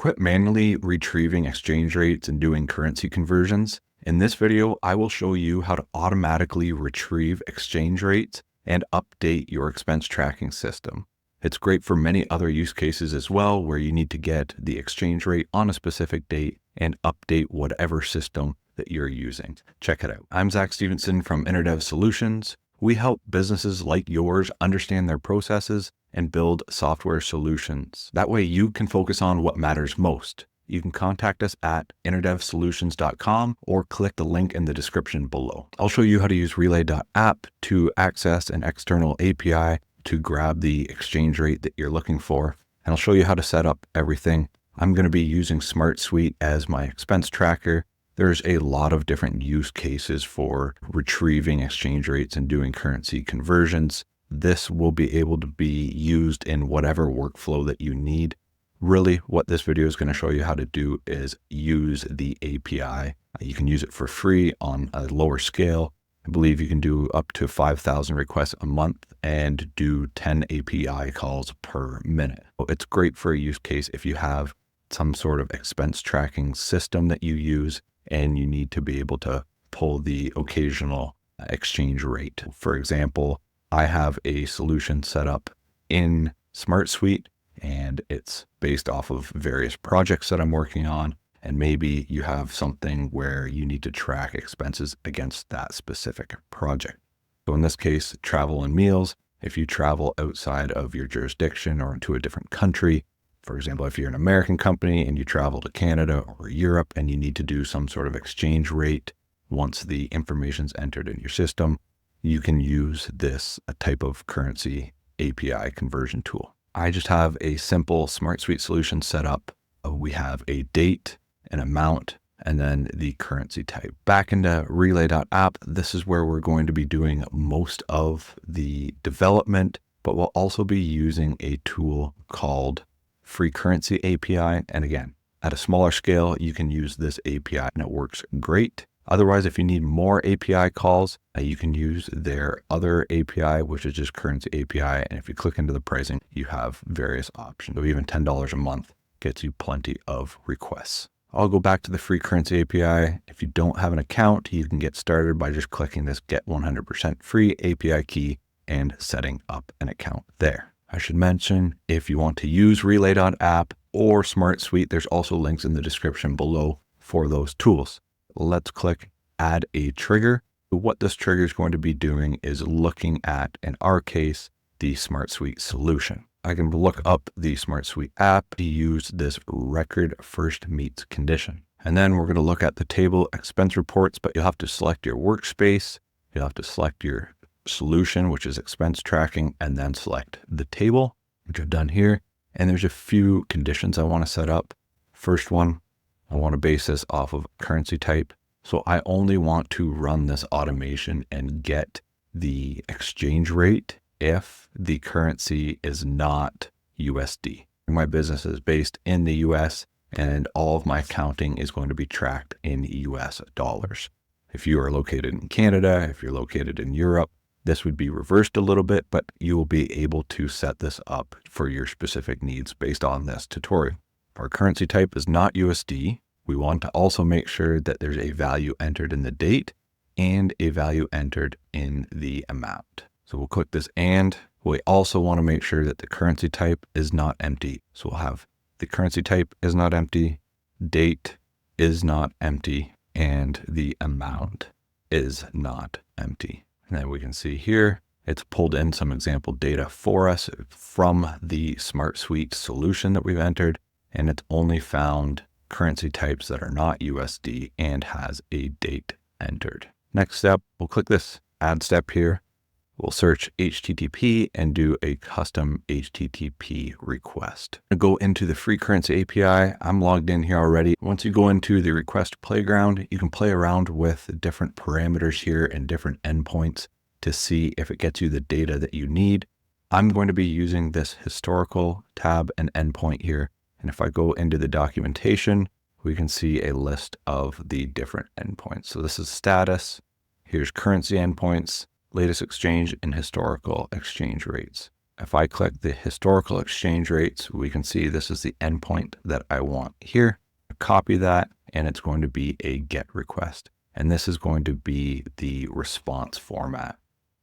Quit manually retrieving exchange rates and doing currency conversions. In this video, I will show you how to automatically retrieve exchange rates and update your expense tracking system. It's great for many other use cases as well, where you need to get the exchange rate on a specific date and update whatever system that you're using. Check it out. I'm Zach Stevenson from InnerDev Solutions. We help businesses like yours understand their processes and build software solutions. That way you can focus on what matters most. You can contact us at InnerDevSolutions.com or click the link in the description below. I'll show you how to use Relay.app to access an external API to grab the exchange rate that you're looking for. And I'll show you how to set up everything. I'm going to be using SmartSuite as my expense tracker. There's a lot of different use cases for retrieving exchange rates and doing currency conversions. This will be able to be used in whatever workflow that you need. Really, what this video is going to show you how to do is use the API. You can use it for free on a lower scale. I believe you can do up to 5,000 requests a month and do 10 API calls per minute. It's great for a use case if you have some sort of expense tracking system that you use and you need to be able to pull the occasional exchange rate. For example, I have a solution set up in SmartSuite and it's based off of various projects that I'm working on. And maybe you have something where you need to track expenses against that specific project. So in this case, travel and meals. If you travel outside of your jurisdiction or into a different country, for example, if you're an American company and you travel to Canada or Europe and you need to do some sort of exchange rate, once the information's entered in your system, you can use this type of currency API conversion tool. I just have a simple SmartSuite solution set up. We have a date, an amount, and then the currency type. Back into Relay.app, this is where we're going to be doing most of the development, but we'll also be using a tool called Free Currency API. And again, at a smaller scale, you can use this API and it works great. Otherwise, if you need more API calls, you can use their other API, which is just Currency API. And if you click into the pricing, you have various options. So even $10 a month gets you plenty of requests. I'll go back to the Free Currency API. If you don't have an account, you can get started by just clicking this Get 100% Free API key and setting up an account there. I should mention, if you want to use Relay.app or SmartSuite, there's also links in the description below for those tools. Let's click Add a Trigger. What this trigger is going to be doing is looking at, in our case, the SmartSuite solution. I can look up the SmartSuite app to use this record first meets condition. And then we're going to look at the table expense reports, but you'll have to select your workspace. You'll have to select your solution, which is expense tracking, and then select the table, which I've done here. And there's a few conditions I want to set up. First one, I want to base this off of currency type. So I only want to run this automation and get the exchange rate if the currency is not USD. My business is based in the US and all of my accounting is going to be tracked in US dollars. If you are located in Canada, if you're located in Europe, this would be reversed a little bit, but you will be able to set this up for your specific needs based on this tutorial. Our currency type is not USD. We want to also make sure that there's a value entered in the date and a value entered in the amount. So we'll click this and. We also want to make sure that the currency type is not empty. So we'll have the currency type is not empty, date is not empty, and the amount is not empty. And then we can see here, it's pulled in some example data for us from the SmartSuite solution that we've entered, and it's only found currency types that are not USD and has a date entered. Next step, we'll click this add step here. We'll search HTTP and do a custom HTTP request. I'll go into the Free Currency API. I'm logged in here already. Once you go into the request playground, you can play around with different parameters here and different endpoints to see if it gets you the data that you need. I'm going to be using this historical tab and endpoint here. And if I go into the documentation, we can see a list of the different endpoints. So this is status. Here's currency endpoints, latest exchange, and historical exchange rates. if I click the historical exchange rates, we can see this is the endpoint that I want here. Copy that, and it's going to be a GET request. And this is going to be the response format,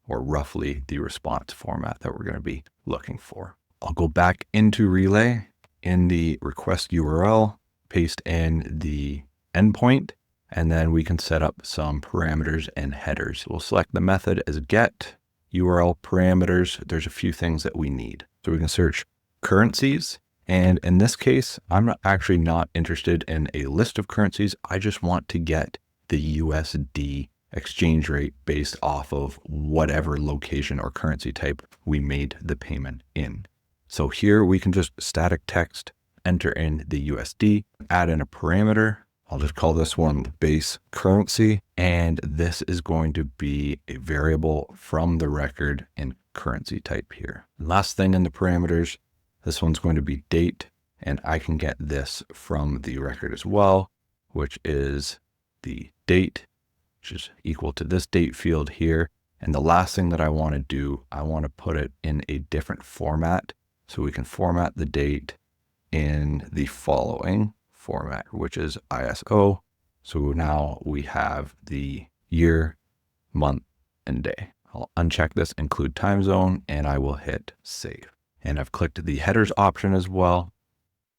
or roughly the response format that we're going to be looking for. I'll go back into Relay in the request URL, paste in the endpoint, and then we can set up some parameters and headers. We'll select the method as GET, URL parameters. There's a few things that we need. So we can search currencies. And in this case, I'm actually not interested in a list of currencies. I just want to get the USD exchange rate based off of whatever location or currency type we made the payment in. So here we can just static text, enter in the USD, add in a parameter. I'll just call this one base currency. And this is going to be a variable from the record in currency type here. Last thing in the parameters, this one's going to be date, and I can get this from the record as well, which is the date, which is equal to this date field here. And the last thing that I want to do, I want to put it in a different format. So we can format the date in the following format, which is ISO. So now we have the year, month, and day. I'll uncheck this include time zone, and I will hit save. And I've clicked the headers option as well.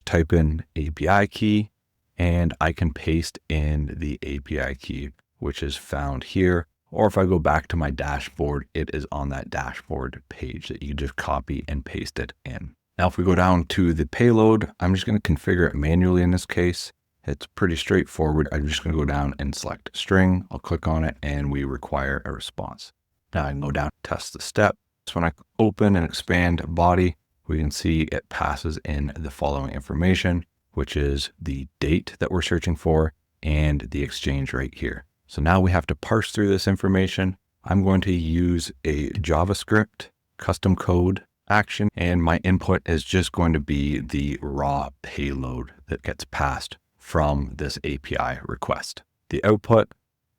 Type in API key, and I can paste in the API key, which is found here. Or if I go back to my dashboard, it is on that dashboard page that you just copy and paste it in. Now, if we go down to the payload, I'm just going to configure it manually in this case. It's pretty straightforward. I'm just going to go down and select string. I'll click on it, and we require a response. Now I can go down, test the step. So when I open and expand body, we can see it passes in the following information, which is the date that we're searching for and the exchange rate here. So now we have to parse through this information. I'm going to use a JavaScript custom code action, and my input is just going to be the raw payload that gets passed from this API request. The output,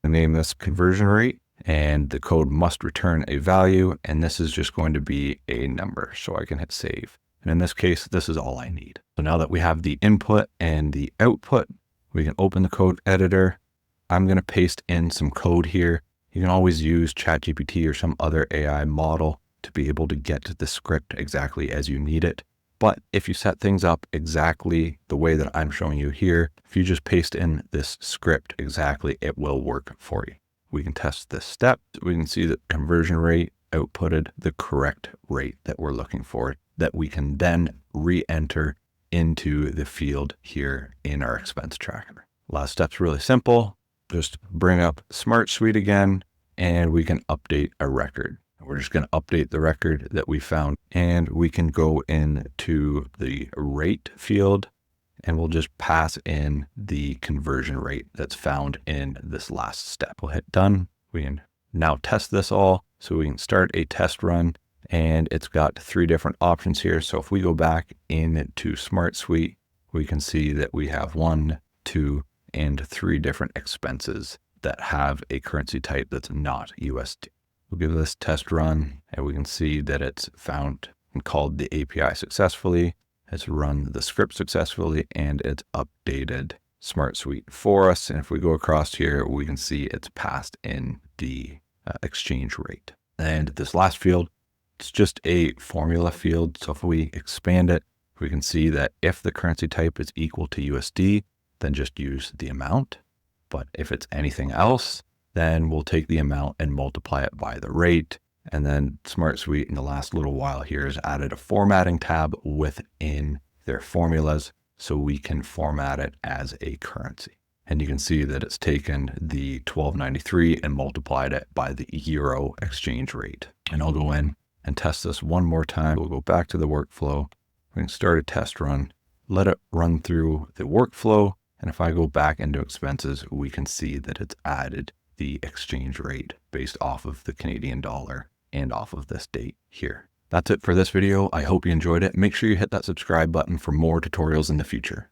I name this conversion rate, and the code must return a value, and this is just going to be a number, so I can hit save. And in this case, this is all I need. So now that we have the input and the output, we can open the code editor. I'm going to paste in some code here. You can always use ChatGPT or some other AI model to be able to get to the script exactly as you need it. But if you set things up exactly the way that I'm showing you here, if you just paste in this script exactly, it will work for you. We can test this step. We can see that conversion rate outputted the correct rate that we're looking for, that we can then re-enter into the field here in our expense tracker. Last step's really simple. Just bring up SmartSuite again, and we can update a record. We're just going to update the record that we found, and we can go into the rate field, and we'll just pass in the conversion rate that's found in this last step. We'll hit done. We can now test this all. So we can start a test run, and it's got 3 different options here. So if we go back into SmartSuite, we can see that we have 1, 2, and 3 different expenses that have a currency type that's not USD. We'll give this test run, and we can see that it's found and called the API successfully. It's run the script successfully, and it's updated SmartSuite for us. And if we go across here, we can see it's passed in the exchange rate. And this last field, it's just a formula field. So if we expand it, we can see that if the currency type is equal to USD, then just use the amount. But if it's anything else, then we'll take the amount and multiply it by the rate. And then SmartSuite in the last little while here has added a formatting tab within their formulas, so we can format it as a currency. And you can see that it's taken the 1293 and multiplied it by the euro exchange rate. And I'll go in and test this one more time. We'll go back to the workflow. We can start a test run, let it run through the workflow. And if I go back into expenses, we can see that it's added the exchange rate based off of the Canadian dollar and off of this date here. That's it for this video. I hope you enjoyed it. Make sure you hit that subscribe button for more tutorials in the future.